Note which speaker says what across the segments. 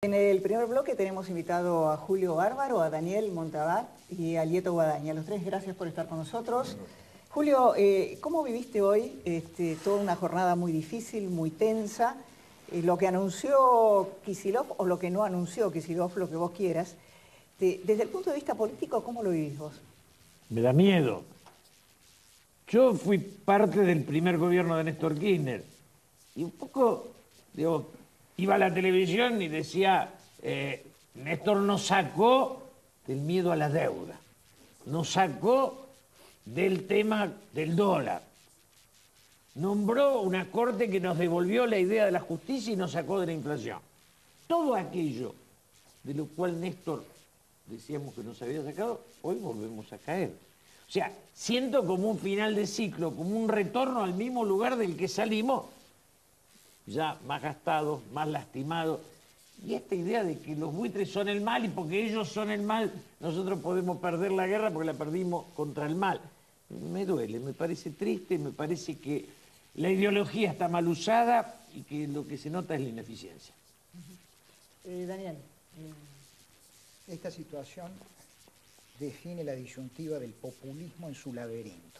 Speaker 1: En el primer bloque tenemos invitado a Julio Bárbaro, a Daniel Montabat y a Lieto Guadaña. Los tres, gracias por estar con nosotros. Julio, ¿cómo viviste hoy toda una jornada muy difícil, muy tensa? Lo que anunció Kicillof o lo que no anunció Kicillof, lo que vos quieras. Desde el punto de vista político, ¿cómo lo vivís vos?
Speaker 2: Me da miedo. Yo fui parte del primer gobierno de Néstor Kirchner y un poco, digo, iba a la televisión y decía, Néstor nos sacó del miedo a la deuda, nos sacó del tema del dólar, nombró una corte que nos devolvió la idea de la justicia y nos sacó de la inflación. Todo aquello de lo cual Néstor decíamos que nos había sacado, hoy volvemos a caer. O sea, siento como un final de ciclo, como un retorno al mismo lugar del que salimos, ya más gastados, más lastimados. Y esta idea de que los buitres son el mal y porque ellos son el mal, nosotros podemos perder la guerra porque la perdimos contra el mal. Me duele, me parece triste, me parece que la ideología está mal usada y que lo que se nota es la ineficiencia.
Speaker 1: Daniel.
Speaker 3: Esta situación define la disyuntiva del populismo en su laberinto.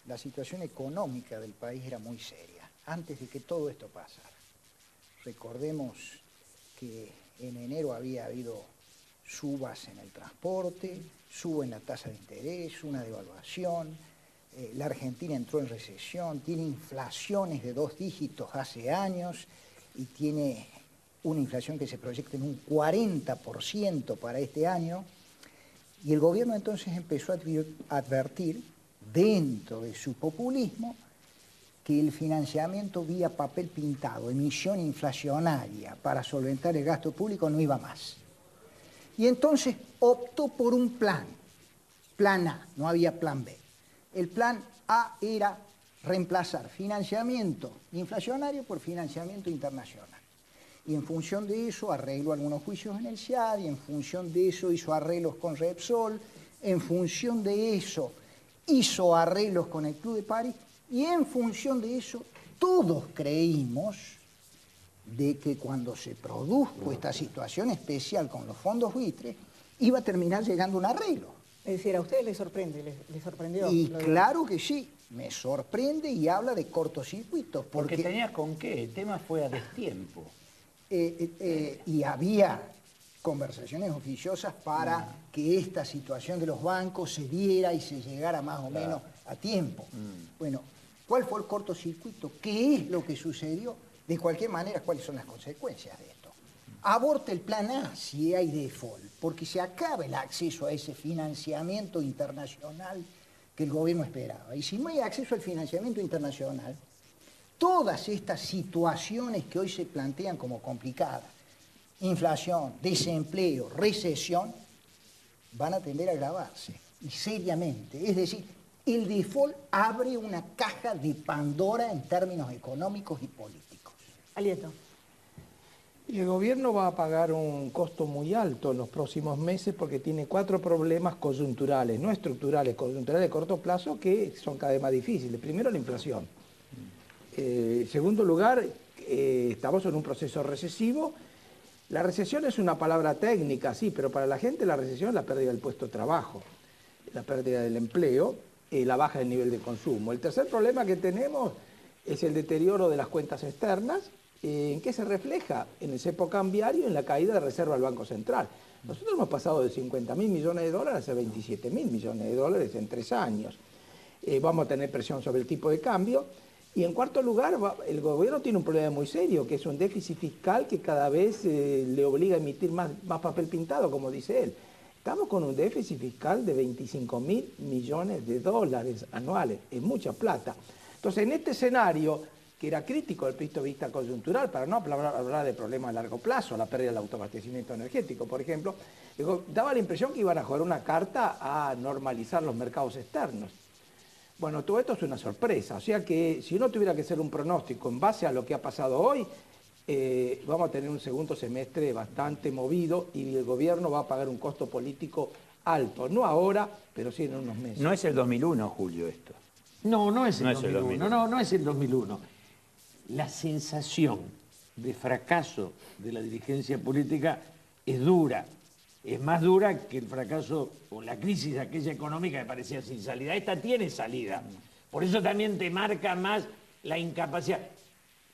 Speaker 3: La situación económica del país era muy seria, antes de que todo esto pasara. Recordemos que en enero había habido subas en el transporte, suba en la tasa de interés, una devaluación, la Argentina entró en recesión, tiene inflaciones de 2 dígitos hace años y tiene una inflación que se proyecta en un 40% para este año, y el gobierno entonces empezó a advertir, dentro de su populismo, que el financiamiento vía papel pintado, emisión inflacionaria para solventar el gasto público no iba más. Y entonces optó por un plan A, no había plan B. El plan A era reemplazar financiamiento inflacionario por financiamiento internacional. Y en función de eso arregló algunos juicios en el SEAD, y en función de eso hizo arreglos con Repsol, en función de eso hizo arreglos con el Club de París, y en función de eso todos creímos de que cuando se produjo esta situación especial con los fondos buitres, iba a terminar llegando un arreglo.
Speaker 1: Es decir, ¿a ustedes les sorprende? ¿Les sorprendió?
Speaker 3: Y claro que sí, me sorprende y habla de cortocircuito.
Speaker 4: Porque tenías con qué, el tema fue a destiempo.
Speaker 3: Y había conversaciones oficiosas para que esta situación de los bancos se diera y se llegara más o menos a tiempo. Bueno, ¿cuál fue el cortocircuito? ¿Qué es lo que sucedió? De cualquier manera, ¿cuáles son las consecuencias de esto? Aborta el plan A si hay default, porque se acaba el acceso a ese financiamiento internacional que el gobierno esperaba. Y si no hay acceso al financiamiento internacional, todas estas situaciones que hoy se plantean como complicadas, inflación, desempleo, recesión, van a tender a agravarse, y seriamente. Es decir, el default abre una caja de Pandora en términos económicos y políticos.
Speaker 1: Alieto.
Speaker 5: Y el gobierno va a pagar un costo muy alto en los próximos meses porque tiene 4 problemas coyunturales, no estructurales, coyunturales de corto plazo, que son cada vez más difíciles. Primero, la inflación. En segundo lugar, estamos en un proceso recesivo. La recesión es una palabra técnica, sí, pero para la gente la recesión es la pérdida del puesto de trabajo, la pérdida del empleo, la baja del nivel de consumo. El tercer problema que tenemos es el deterioro de las cuentas externas. ¿En qué se refleja? En el cepo cambiario y en la caída de reserva del Banco Central. Nosotros hemos pasado de 50.000 millones de dólares a 27.000 millones de dólares en 3 años. Vamos a tener presión sobre el tipo de cambio. Y en cuarto lugar, el gobierno tiene un problema muy serio, que es un déficit fiscal que cada vez le obliga a emitir más papel pintado, como dice él. Estamos con un déficit fiscal de 25.000 millones de dólares anuales, es mucha plata. Entonces, en este escenario, que era crítico desde el punto de vista coyuntural, para no hablar de problemas a largo plazo, la pérdida del autoabastecimiento energético, por ejemplo, daba la impresión que iban a jugar una carta a normalizar los mercados externos. Bueno, todo esto es una sorpresa, o sea que si uno tuviera que hacer un pronóstico en base a lo que ha pasado hoy, vamos a tener un segundo semestre bastante movido y el gobierno va a pagar un costo político alto, no ahora, pero sí en unos meses.
Speaker 4: No es el 2001, Julio, esto.
Speaker 2: No, no es el
Speaker 4: No es el
Speaker 2: 2001,
Speaker 4: 2001.
Speaker 2: no es el 2001. La sensación de fracaso de la dirigencia política es dura. Es más dura que el fracaso o la crisis aquella económica que parecía sin salida. Esta tiene salida. Por eso también te marca más la incapacidad.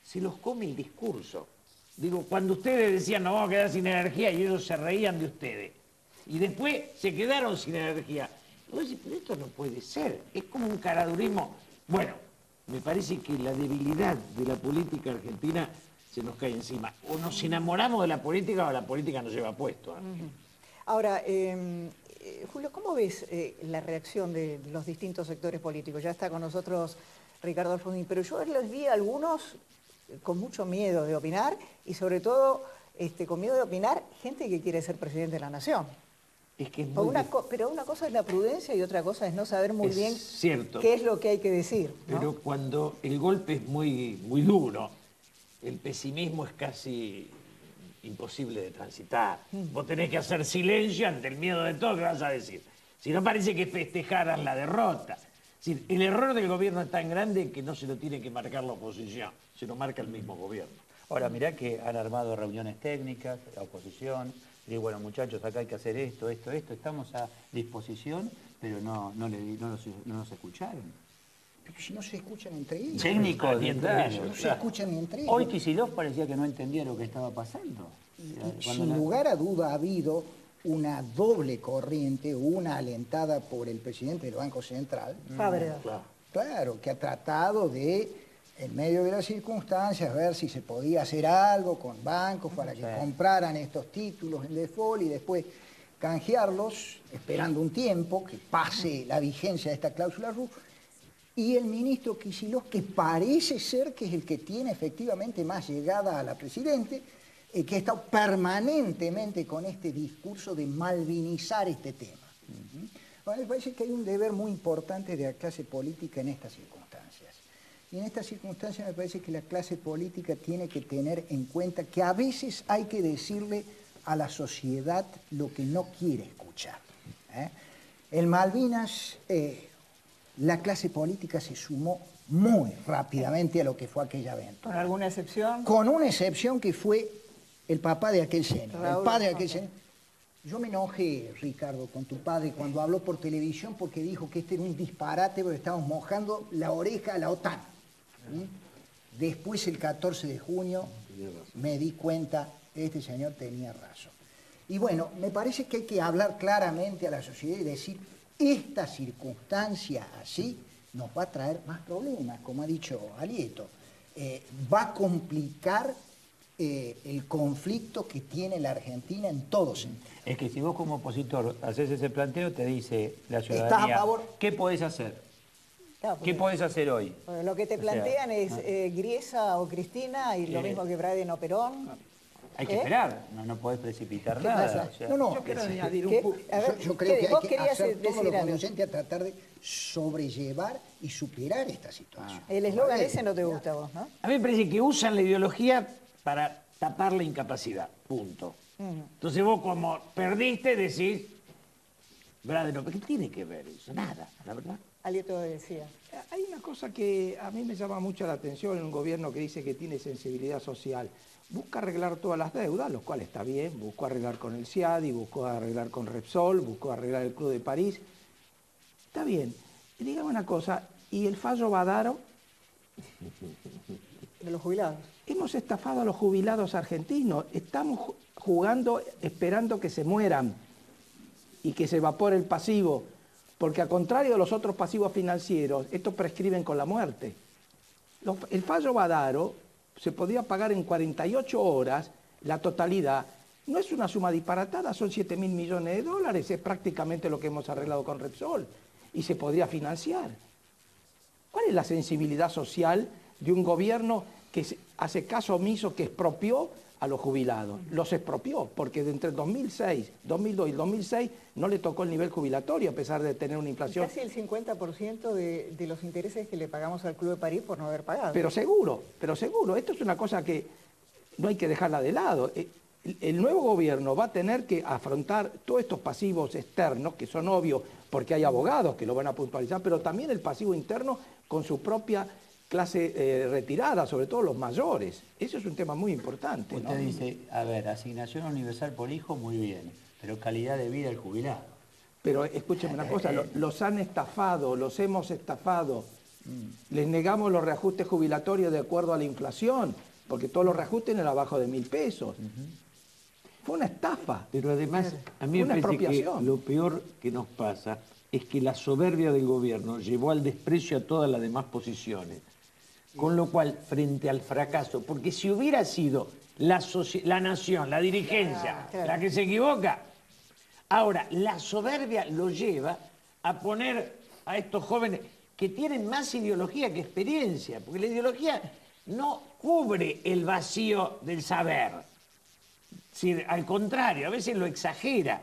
Speaker 2: Se los come el discurso. Digo, cuando ustedes decían nos vamos a quedar sin energía y ellos se reían de ustedes. Y después se quedaron sin energía. Y vos decís, pero esto no puede ser. Es como un caradurismo. Bueno, me parece que la debilidad de la política argentina se nos cae encima. O nos enamoramos de la política o la política nos lleva puesto.
Speaker 1: Ahora, Julio, ¿cómo ves la reacción de los distintos sectores políticos? Ya está con nosotros Ricardo Alfonsín, pero yo les vi a algunos con mucho miedo de opinar y sobre todo con miedo de opinar gente que quiere ser presidente de la nación.
Speaker 2: Es que es
Speaker 1: Pero una cosa es la prudencia y otra cosa es no saber muy bien
Speaker 2: cierto.
Speaker 1: qué es lo que hay que decir, ¿no?
Speaker 2: Pero cuando el golpe es muy duro, el pesimismo es casi imposible de transitar. Vos tenés que hacer silencio ante el miedo de todo que vas a decir. Si no, parece que festejaras la derrota. Es decir, el error del gobierno es tan grande que no se lo tiene que marcar la oposición, se lo marca el mismo gobierno.
Speaker 4: Ahora, mirá que han armado reuniones técnicas, la oposición, digo, bueno, muchachos, acá hay que hacer esto, estamos a disposición, pero no nos escucharon.
Speaker 3: Pero si no se escuchan entre ellos.
Speaker 4: Técnicos,
Speaker 2: ni entre ellos.
Speaker 3: No se escuchan ni entre ellos.
Speaker 4: Hoy Kicillof parecía que no entendía lo que estaba pasando.
Speaker 3: Sin lugar a duda ha habido una doble corriente, una alentada por el presidente del Banco Central.
Speaker 1: Fábrega.
Speaker 3: Claro, que ha tratado de, en medio de las circunstancias, ver si se podía hacer algo con bancos para que compraran estos títulos en default y después canjearlos, esperando un tiempo que pase la vigencia de esta cláusula RUF. Y el ministro Kicillof, que parece ser que es el que tiene efectivamente más llegada a la presidente, que ha estado permanentemente con este discurso de malvinizar este tema. Bueno, me parece que hay un deber muy importante de la clase política en estas circunstancias. Y en estas circunstancias me parece que la clase política tiene que tener en cuenta que a veces hay que decirle a la sociedad lo que no quiere escuchar. En Malvinas, la clase política se sumó muy rápidamente a lo que fue aquella aventura.
Speaker 1: ¿Con alguna excepción?
Speaker 3: Con una excepción que fue el papá de aquel señor,
Speaker 1: Raúl,
Speaker 3: el padre de aquel señor. Yo me enojé, Ricardo, con tu padre cuando habló por televisión porque dijo que este era un disparate porque estábamos mojando la oreja a la OTAN. Después, el 14 de junio, me di cuenta que este señor tenía razón. Y bueno, me parece que hay que hablar claramente a la sociedad y decir, esta circunstancia así nos va a traer más problemas, como ha dicho Alieto. Va a complicar el conflicto que tiene la Argentina en todos sentidos.
Speaker 4: Es que si vos como opositor haces ese planteo, te dice la
Speaker 3: ¿Estás
Speaker 4: ciudadanía,
Speaker 3: a favor?
Speaker 4: ¿qué podés hacer?
Speaker 1: Claro,
Speaker 4: ¿Qué podés hacer hoy?
Speaker 1: porque lo que te plantean es Griesa o Cristina y lo mismo que Braden o Perón.
Speaker 4: Hay que esperar, no podés precipitar
Speaker 1: ¿Qué
Speaker 4: nada.
Speaker 1: pasa?
Speaker 4: O sea,
Speaker 3: No,
Speaker 5: Yo quiero añadir
Speaker 1: ¿Qué?
Speaker 5: un punto.
Speaker 1: A ver,
Speaker 3: yo creo que
Speaker 1: vos
Speaker 3: hay que
Speaker 1: querías
Speaker 3: hacer todo
Speaker 1: decir
Speaker 3: lo
Speaker 1: algo.
Speaker 3: conducente a tratar de sobrellevar y superar esta situación.
Speaker 1: El eslogan ese no te gusta a vos, ¿no?
Speaker 2: A mí me parece que usan la ideología para tapar la incapacidad, punto. Entonces vos como perdiste decís, Bradeno, ¿qué tiene que ver eso? Nada, la verdad.
Speaker 1: Alieto decía.
Speaker 5: Hay una cosa que a mí me llama mucho la atención en un gobierno que dice que tiene sensibilidad social. Busca arreglar todas las deudas, lo cual está bien. Buscó arreglar con el CIADI, buscó arreglar con Repsol, buscó arreglar el Club de París. Está bien. Y dígame una cosa, ¿y el fallo Badaro?
Speaker 1: De los jubilados.
Speaker 5: Hemos estafado a los jubilados argentinos. Estamos jugando esperando que se mueran y que se evapore el pasivo. Porque al contrario de los otros pasivos financieros, estos prescriben con la muerte. El fallo Badaro se podía pagar en 48 horas la totalidad. No es una suma disparatada, son 7.000 millones de dólares, es prácticamente lo que hemos arreglado con Repsol. Y se podría financiar. ¿Cuál es la sensibilidad social de un gobierno que hace caso omiso, que expropió a los jubilados? Los expropió, porque entre el 2006, 2002 y el 2006 no le tocó el nivel jubilatorio, a pesar de tener una inflación.
Speaker 1: Casi el 50% de los intereses que le pagamos al Club de París por no haber pagado.
Speaker 5: Pero seguro. Esto es una cosa que no hay que dejarla de lado. El nuevo gobierno va a tener que afrontar todos estos pasivos externos, que son obvios porque hay abogados que lo van a puntualizar, pero también el pasivo interno con su propia clase retirada, sobre todo los mayores. Eso es un tema muy importante, ¿no?
Speaker 4: Usted dice, a ver, asignación universal por hijo, muy bien, pero calidad de vida del jubilado.
Speaker 5: Pero escúcheme una cosa, los han estafado, los hemos estafado. Les negamos los reajustes jubilatorios de acuerdo a la inflación, porque todos los reajustes eran abajo de 1.000 pesos. Fue una estafa.
Speaker 2: Pero además, a mí me
Speaker 5: Una
Speaker 2: parece que
Speaker 5: expropiación.
Speaker 2: lo peor que nos pasa es que la soberbia del gobierno llevó al desprecio a todas las demás posiciones. Con lo cual, frente al fracaso, porque si hubiera sido la nación, la dirigencia,
Speaker 1: Claro.
Speaker 2: la que se equivoca, ahora la soberbia lo lleva a poner a estos jóvenes que tienen más ideología que experiencia, porque la ideología no cubre el vacío del saber. Sí, al contrario, a veces lo exagera.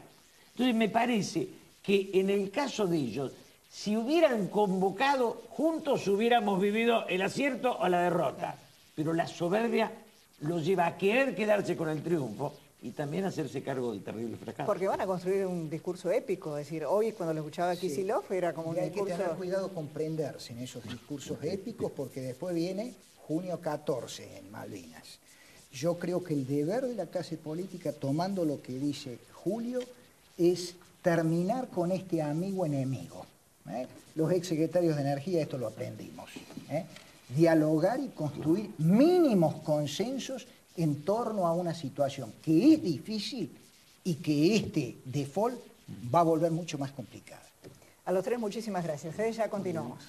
Speaker 2: Entonces me parece que en el caso de ellos, si hubieran convocado, juntos hubiéramos vivido el acierto o la derrota. Pero la soberbia los lleva a querer quedarse con el triunfo y también a hacerse cargo del terrible fracaso.
Speaker 1: Porque van a construir un discurso épico, es decir, hoy cuando lo escuchaba Kicillof era como un
Speaker 3: Y hay que
Speaker 1: discurso...
Speaker 3: tener cuidado con prenderse en esos discursos épicos, porque después viene junio 14 en Malvinas. Yo creo que el deber de la clase política, tomando lo que dice Julio, es terminar con este amigo enemigo. Los exsecretarios de Energía esto lo aprendimos. Dialogar y construir mínimos consensos en torno a una situación que es difícil y que este default va a volver mucho más complicada.
Speaker 1: A los tres muchísimas gracias. Ya continuamos.